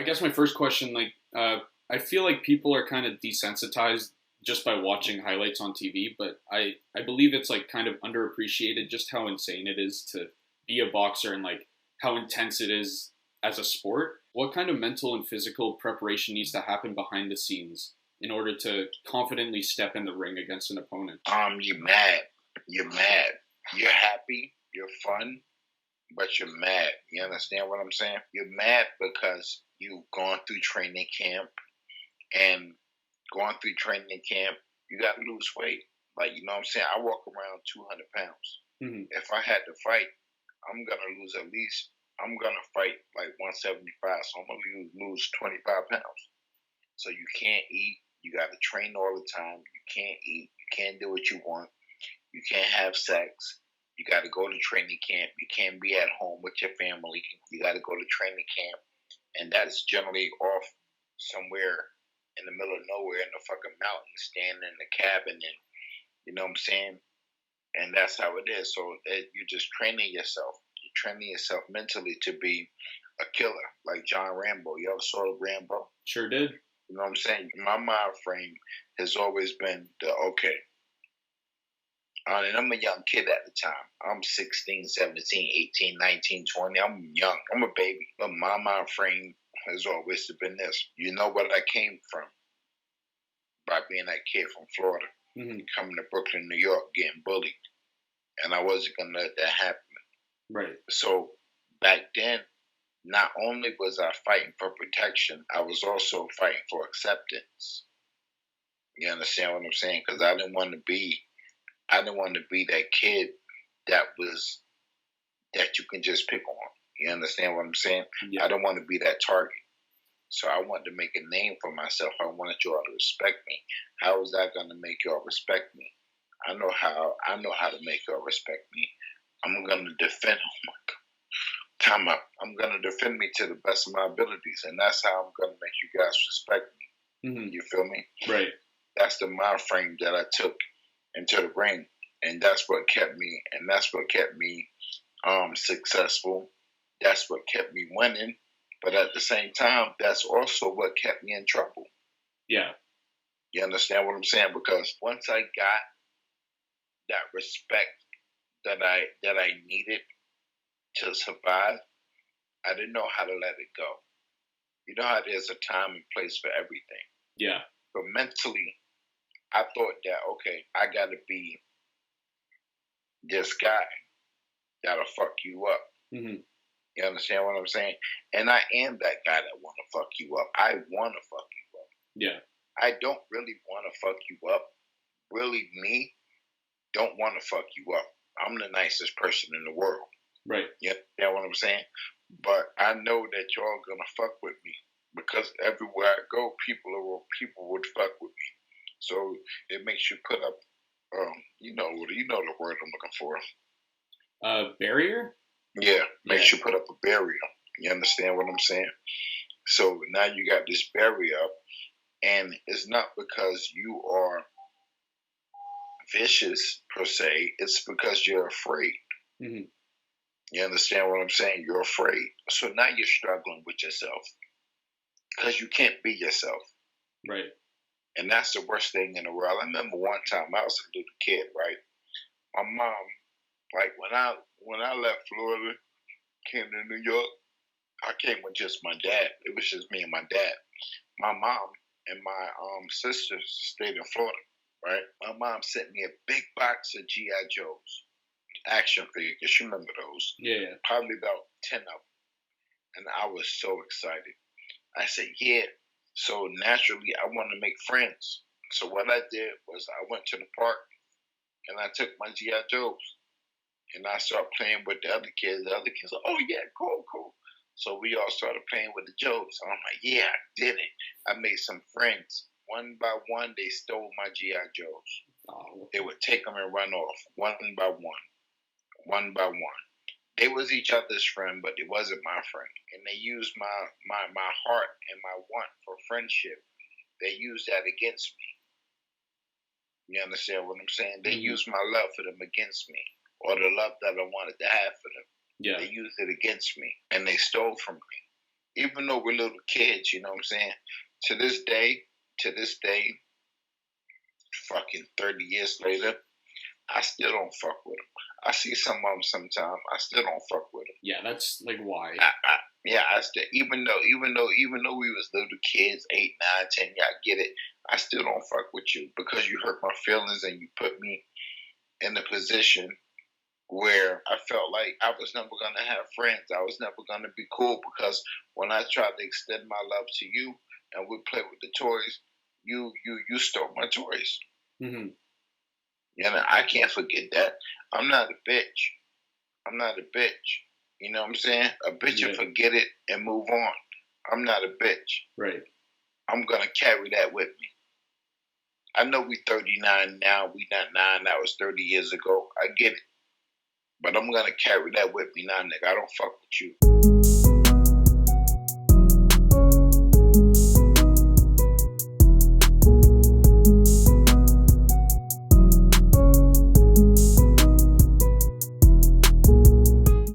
guess my first question, I feel like people are kind of desensitized just by watching highlights on TV, but I believe it's like kind of underappreciated just how insane it is to be a boxer and like how intense it is as a sport. What kind of mental and physical preparation needs to happen behind the scenes in order to confidently step in the ring against an opponent? You're mad. You're mad. You're happy. You're fun. But you're mad. You understand what I'm saying? You're mad because you've gone through training camp, and going through training camp, you got to lose weight. Like, you know what I'm saying? I walk around 200 pounds. Mm-hmm. If I had to fight, I'm going to fight like 175, so I'm going to lose 25 pounds. So you can't eat. You got to train all the time. You can't eat. You can't do what you want. You can't have sex. You got to go to training camp. You can't be at home with your family. You got to go to training camp. And that's generally off somewhere in the middle of nowhere in the fucking mountains, standing in the cabin, and you know what I'm saying? And that's how it is. So you're just training yourself. You're training yourself mentally to be a killer, like John Rambo. You ever saw Rambo? Sure did. You know what I'm saying? My mind frame has always been okay. And I'm a young kid at the time. I'm 16, 17, 18, 19, 20. I'm young. I'm a baby. But my mind frame has always been this. You know what I came from by being that kid from Florida, coming to Brooklyn, New York, getting bullied. And I wasn't going to let that happen. Right. So back then, not only was I fighting for protection, I was also fighting for acceptance. You understand what I'm saying? Because I didn't want to be that kid that you can just pick on. You understand what I'm saying? Yeah. I don't want to be that target. So I wanted to make a name for myself. I wanted y'all to respect me. How is that going to make y'all respect me? I know how to make y'all respect me. I'm going to defend. Oh my God. Time up. I'm going to defend me to the best of my abilities, and that's how I'm going to make you guys respect me. Mm-hmm. You feel me? Right. That's the mind frame that I took into the ring, and that's what kept me successful. That's what kept me winning. But at the same time, that's also what kept me in trouble. Yeah. You understand what I'm saying? Because once I got that respect that I needed to survive, I didn't know how to let it go. You know how there's a time and place for everything. Yeah. But mentally, I thought that, okay, I got to be this guy that'll fuck you up. Mm-hmm. You understand what I'm saying? And I am that guy that want to fuck you up. I want to fuck you up. Yeah. I don't really want to fuck you up. Really, me, don't want to fuck you up. I'm the nicest person in the world. Right. You understand what I'm saying? But I know that y'all going to fuck with me because everywhere I go, people would fuck with me. So it makes you put up, you know the word I'm looking for. Barrier? Yeah, makes you put up a barrier. You understand what I'm saying? So now you got this barrier up, and it's not because you are vicious per se. It's because you're afraid. Mm-hmm. You understand what I'm saying? You're afraid. So now you're struggling with yourself because you can't be yourself. Right. And that's the worst thing in the world. I remember one time I was a little kid, right? My mom, like when I left Florida, came to New York, I came with just my dad. It was just me and my dad. My mom and my sisters stayed in Florida, right? My mom sent me a big box of G.I. Joes, action figures. You remember those? Yeah. Probably about 10 of them. And I was so excited. I said, yeah. So naturally, I wanted to make friends. So what I did was I went to the park and I took my G.I. Joes and I started playing with the other kids. The other kids were, oh yeah, cool. So we all started playing with the Joes. I'm like, yeah, I did it. I made some friends. One by one, they stole my G.I. Joes. Oh. They would take them and run off one by one. They was each other's friend, but it wasn't my friend. And they used my heart and my want for friendship. They used that against me. You understand what I'm saying? They used my love for them against me, or the love that I wanted to have for them. Yeah. They used it against me, and they stole from me. even though we're little kids, you know what I'm saying? To this day, fucking 30 years later, I still don't fuck with them. I see some of them sometimes. I still don't fuck with them. Yeah, that's like why. I still, even though we was little kids, 8, 9, 10, yeah, I get it. I still don't fuck with you because you hurt my feelings and you put me in a position where I felt like I was never gonna have friends. I was never gonna be cool because when I tried to extend my love to you and we play with the toys, you stole my toys. Mm-hmm. You know, I can't forget that. I'm not a bitch. I'm not a bitch. You know what I'm saying? A bitch will forget it and move on. I'm not a bitch. Right. I'm gonna carry that with me. I know we 39 now. We not 9. That was 30 years ago. I get it. But I'm gonna carry that with me now, nigga. I don't fuck with you.